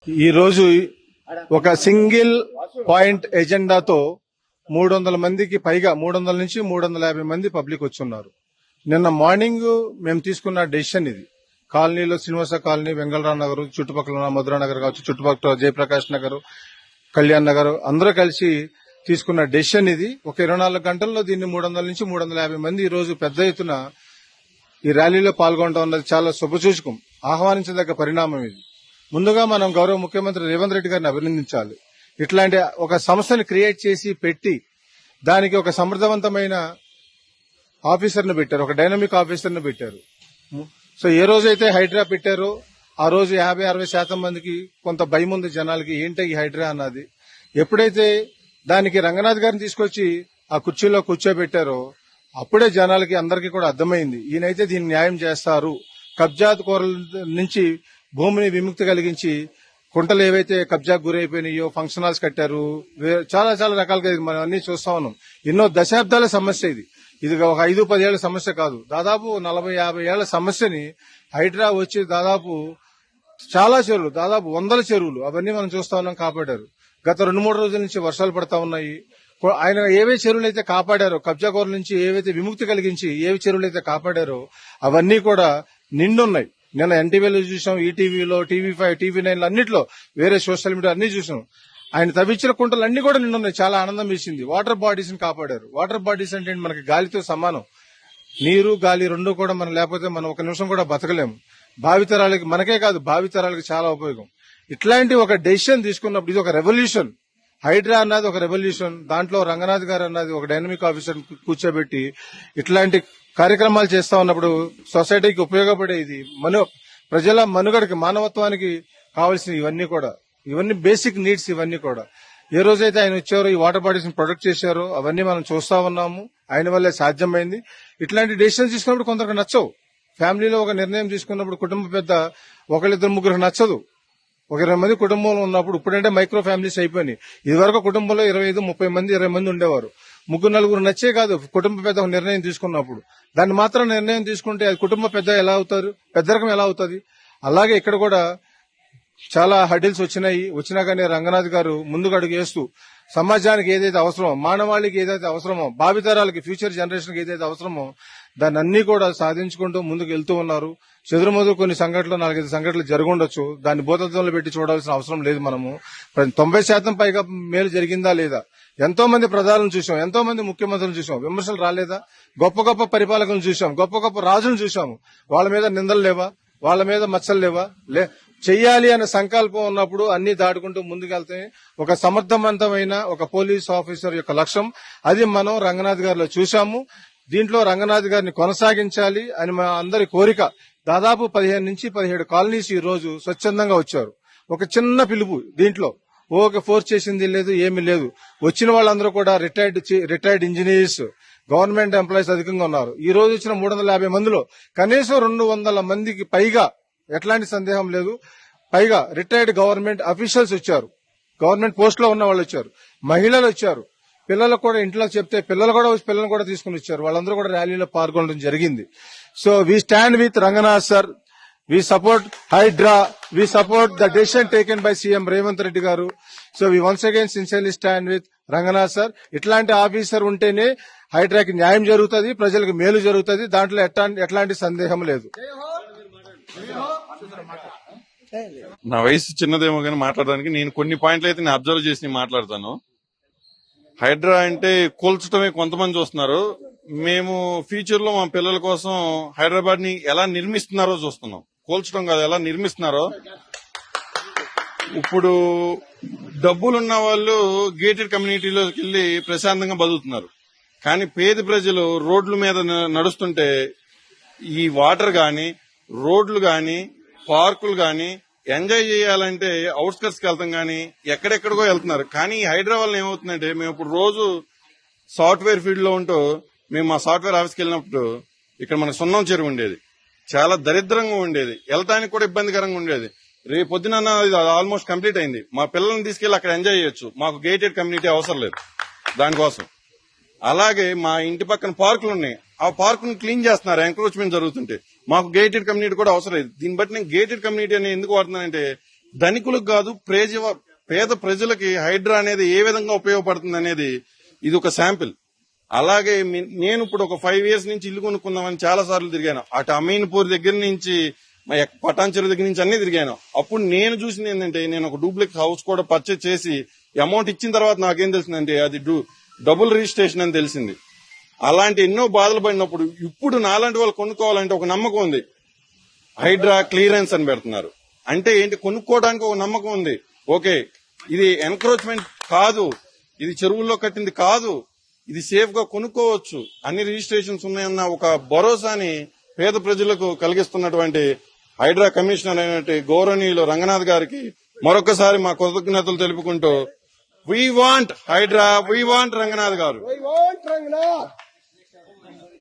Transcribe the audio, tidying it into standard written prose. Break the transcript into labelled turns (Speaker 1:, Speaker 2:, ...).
Speaker 1: ఈ రోజు ఒక సింగిల్ పాయింట్ ఎజెండాతో 300 మందికి పైగా 300 నుంచి 350 మంది పబ్లిక్ వచ్చున్నారు. నిన్న మార్నింగ్ మేము తీసుకున్న డెసిషన్ ఇది. కాలనీలో శ్రీనివాస కాలనీ, వెంగళరావు నగర్, చుట్టుపక్కల ఉన్న మధురా నగర్ కావచ్చు, చుట్టుపక్కల జయప్రకాష్ నగర్, కళ్యాణ్ నగర్ అందరూ కలిసి తీసుకున్న డెసిషన్ ఇది. ఒక 24 గంటల్లో దీన్ని 300 నుంచి 350 మంది ఈ రోజు పెద్ద ఎత్తున ఈ ర్యాలీలో పాల్గొనడం అన్నది చాలా శుభసూచకం, ఆహ్వానించదగ్గ పరిణామం ఇది. ముందుగా మనం గౌరవ ముఖ్యమంత్రి రేవంత్ రెడ్డి గారిని అభినందించాలి. ఇట్లాంటి ఒక సంస్థని క్రియేట్ చేసి పెట్టి దానికి ఒక సమర్థవంతమైన ఆఫీసర్ను పెట్టారు, ఒక డైనమిక్ ఆఫీసర్ను పెట్టారు. సో ఏ రోజైతే హైడ్రా పెట్టారో ఆ రోజు 50-60% మందికి కొంత భయం ఉంది జనాలకి, ఏంటి ఈ హైడ్రా అన్నది. ఎప్పుడైతే దానికి రంగనాథ్ గారిని తీసుకొచ్చి ఆ కుర్చీలో కూర్చోబెట్టారో అప్పుడే జనాలకి అందరికీ కూడా అర్థమైంది, ఈయనైతే దీన్ని న్యాయం చేస్తారు. కబ్జాకోరుల నుంచి భూమిని విముక్తి కలిగించి కుంటలు ఏవైతే కబ్జాకు గురైపోయినాయో, ఫంక్షన్ హాల్స్ కట్టారు, చాలా చాలా రకాలుగా మనం అన్ని చూస్తా ఉన్నాం. ఎన్నో దశాబ్దాల సమస్య ఇది. ఇది ఒక 5-10 ఏళ్ల సమస్య కాదు, దాదాపు 40-50 ఏళ్ల సమస్యని హైడ్రా వచ్చి దాదాపు చాలా చెరువులు, దాదాపు 100 చెరువులు అవన్నీ మనం చూస్తా ఉన్నాం కాపాడారు. గత 2-3 రోజుల నుంచి వర్షాలు పడతా ఉన్నాయి. ఆయన ఏవే చెరువులు అయితే కాపాడారో, కబ్జాకోరుల నుంచి ఏవైతే విముక్తి కలిగించి ఏవి చెరువులు అయితే కాపాడారో అవన్నీ కూడా నిండున్నాయి. నిన్న ఎన్టీవీలో చూసాం, ఈటీవీలో, టీవీ5, టీవీ9 అన్నింటిలో, వేరే సోషల్ మీడియా అన్ని చూసాం. ఆయన తవ్వించిన కుంటలు అన్ని కూడా నిండున్నాయి. చాలా ఆనందం ఇచ్చింది. వాటర్ బాడీస్ ని కాపాడారు. వాటర్ బాడీస్ అంటే మనకి గాలితో సమానం. నీరు గాలి రెండు కూడా మనం లేకపోతే మనం ఒక నిమిషం కూడా బతకలేము. భావితరాలకి, మనకే కాదు భావితరాలకి చాలా ఉపయోగం. ఇట్లాంటి ఒక డెసిషన్ తీసుకున్నప్పుడు ఇది ఒక రెవల్యూషన్. హైడ్రా అన్నది ఒక రెవల్యూషన్. దాంట్లో రంగనాథ్ గారు అన్నది ఒక డైనమిక్ ఆఫీసర్ కూర్చోబెట్టి ఇట్లాంటి కార్యక్రమాలు చేస్తా ఉన్నప్పుడు సొసైటీకి ఉపయోగపడేది, ప్రజల మనుగడకి, మానవత్వానికి కావాల్సిన ఇవన్నీ బేసిక్ నీడ్స్. ఇవన్నీ కూడా ఏ రోజైతే ఆయన వచ్చారో, ఈ వాటర్ బాడీస్ ని ప్రొటెక్ట్ చేశారో అవన్నీ మనం చూస్తా ఉన్నాము. ఆయన వల్లే సాధ్యమైంది. ఇట్లాంటి డెసిషన్స్ తీసుకున్నప్పుడు కొందరికి నచ్చవు. ఫ్యామిలీలో ఒక నిర్ణయం తీసుకున్నప్పుడు కుటుంబ పెద్ద 1-2-3 నచ్చదు. ఒక 20 మంది కుటుంబంలో ఉన్నప్పుడు, ఇప్పుడంటే మైక్రో ఫ్యామిలీస్ అయిపోయినాయి. ఇదివరకు కుటుంబంలో 25-30 మంది, 20 మంది ఉండేవారు. 3-4 నచ్చే కాదు కుటుంబ పెద్ద ఒక నిర్ణయం తీసుకున్నప్పుడు. దాన్ని మాత్రం నిర్ణయం తీసుకుంటే అది కుటుంబ పెద్ద ఎలా అవుతారు, పెద్దరకం ఎలా అవుతుంది. అలాగే ఇక్కడ కూడా చాలా హడిల్స్ వచ్చినా కానీ రంగనాథ్ గారు ముందుకు అడుగు వేస్తూ సమాజానికి ఏదైతే అవసరమో, మానవాళికి ఏదైతే అవసరమో, భావితరాలకి, ఫ్యూచర్ జనరేషన్ కి ఏదైతే అవసరమో దాన్ని అన్ని కూడా సాధించుకుంటూ ముందుకు వెళ్తూ ఉన్నారు. చెదురుమదురు కొన్ని సంఘటనలు, 4-5 సంఘటనలు జరుగుండొచ్చు. దాన్ని భూతత్వంలో పెట్టి చూడాల్సిన అవసరం లేదు. మనము 90% పైగా మేలు జరిగిందా లేదా? ఎంతో మంది ప్రధానులను చూసాం, ఎంతో మంది ముఖ్యమంత్రులను చూసాం, విమర్శలు రాలేదా? గొప్ప గొప్ప పరిపాలకులను చూసాం, గొప్ప గొప్ప రాజులను చూసాము. వాళ్ళ మీద నిందలు లేవా? వాళ్ళ మీద మచ్చలు లేవా? చెయ్యాలి అనే సంకల్పం ఉన్నప్పుడు అన్ని దాటుకుంటూ ముందుకెళ్తే ఒక సమర్థవంతమైన ఒక పోలీస్ ఆఫీసర్ యొక్క లక్ష్యం అది మనం రంగనాథ్ గారిలో చూసాము. దీంట్లో రంగనాథ్ గారిని కొనసాగించాలి అని మా అందరి కోరిక. దాదాపు 15 నుంచి 17 కాలనీస్ ఈ రోజు స్వచ్ఛందంగా వచ్చారు. ఒక చిన్న పిలుపు, దీంట్లో ఫోర్స్ చేసింది లేదు, ఏమీ లేదు. వచ్చిన వాళ్ళందరూ కూడా రిటైర్డ్ ఇంజనీర్స్, గవర్నమెంట్ ఎంప్లాయీస్ అధికంగా ఉన్నారు. ఈ రోజు వచ్చిన 350 మందిలో కనీసం 200 మందికి పైగా, ఎట్లాంటి సందేహం లేదు, పైగా రిటైర్డ్ గవర్నమెంట్ అఫీషియల్స్ వచ్చారు, గవర్నమెంట్ పోస్ట్ లో ఉన్న వాళ్ళు వచ్చారు, మహిళలు వచ్చారు, పిల్లలు కూడా ఇంట్లో చెప్తే పిల్లలు కూడా తీసుకుని వచ్చారు. వాళ్ళందరూ కూడా ర్యాలీలో పాల్గొనడం జరిగింది. So we stand with Ranganath sir, we support Hydraa, we support the decision taken by CM Revanth Reddy garu. So we once again sincerely stand with Ranganath sir. ఇట్లాంటి ఆఫీసర్ ఉంటేనే హైడ్రాకి న్యాయం జరుగుతుంది, ప్రజలకు మేలు జరుగుతుంది. దాంట్లో ఎట్లాంటి సందేహం లేదు.
Speaker 2: నా వయసు చిన్నదేమో కానీ మాట్లాడడానికి నేను కొన్ని పాయింట్లు అయితే నేను అబ్జర్వ్ చేసి మాట్లాడతాను. హైడ్రా అంటే కూల్చడమే కొంతమంది చూస్తున్నారు. మేము ఫ్యూచర్ లో మా పిల్లల కోసం హైదరాబాద్ ని ఎలా నిర్మిస్తున్నారో చూస్తున్నాం. కూల్చడం కాదు, ఎలా నిర్మిస్తున్నారో. ఇప్పుడు డబ్బులున్న వాళ్ళు గేటెడ్ కమ్యూనిటీలోకి వెళ్లి ప్రశాంతంగా బతుకుతున్నారు. కానీ పేద ప్రజలు రోడ్ల మీద నడుస్తుంటే ఈ వాటర్ గాని, రోడ్లు గాని, పార్కులు గాని ఎంజాయ్ చేయాలంటే అవుట్స్కర్ట్స్ కి వెళ్తాం గానీ ఎక్కడెక్కడికో వెళ్తున్నారు. కానీ హైదరాబాద్ ఏమవుతుందంటే, మేము ఇప్పుడు రోజు సాఫ్ట్వేర్ ఫీల్డ్ లో ఉంటూ మేము మా సాఫ్ట్వేర్ ఆఫీస్కి వెళ్ళినప్పుడు ఇక్కడ మనకు సున్నం చెరువు ఉండేది, చాలా దరిద్రంగా ఉండేది, వెళ్ళటానికి కూడా ఇబ్బందికరంగా ఉండేది. రేపు పొద్దున ఆల్మోస్ట్ కంప్లీట్ అయింది. మా పిల్లల్ని తీసుకెళ్లి అక్కడ ఎంజాయ్ చేయొచ్చు. మాకు గేటెడ్ కమ్యూనిటీ అవసరం లేదు దానికోసం. అలాగే మా ఇంటి పక్కన పార్కులు ఉన్నాయి, ఆ పార్కును క్లీన్ చేస్తున్నారు ఎంక్రోచ్మెంట్ జరుగుతుంటే. మాకు గేటెడ్ కమ్యూనిటీ కూడా అవసరం లేదు. దీన్ని బట్టి నేను గేటెడ్ కమ్యూనిటీ అని ఎందుకు వాడుతున్నానంటే, ధనికులకు కాదు పేద ప్రజలకి హైడ్రా అనేది ఏ విధంగా ఉపయోగపడుతుంది అనేది ఇది ఒక శాంపిల్. అలాగే నేను ఇప్పుడు ఒక 5 years నుంచి ఇల్లు కొనుక్కుందామని చాలా సార్లు తిరిగాను. అటు అమీన్పూర్ దగ్గర నుంచి పటాన్చెరు దగ్గర నుంచి అన్ని తిరిగాను. అప్పుడు నేను చూసింది ఏంటంటే, నేను ఒక డూప్లెక్స్ హౌస్ కూడా పర్చేజ్ చేసి అమౌంట్ ఇచ్చిన తర్వాత నాకేం తెలిసిందంటే అది డబుల్ రిజిస్ట్రేషన్ అని తెలిసింది. అలాంటి ఎన్నో బాధలు పడినప్పుడు ఇప్పుడు నాలాంటి వాళ్ళు కొనుక్కోవాలంటే ఒక నమ్మకం ఉంది. హైడ్రా క్లియరెన్స్ అని పెడుతున్నారు అంటే ఏంటి, కొనుక్కోవడానికి ఒక నమ్మకం ఉంది. ఓకే, ఇది ఎన్క్రోచ్మెంట్ కాదు, ఇది చెరువుల్లో కట్టింది కాదు, ఇది సేఫ్ గా కొనుక్కోవచ్చు, అన్ని రిజిస్ట్రేషన్స్ ఉన్నాయన్న ఒక భరోసాని పేద ప్రజలకు కలిగిస్తున్నటువంటి హైడ్రా కమిషనర్ అయినటువంటి గౌరవనీయులు రంగనాథ్ గారికి మరొకసారి మా కృతజ్ఞతలు తెలుపుకుంటూ, we want Hydraa, we want Ranganath గారు.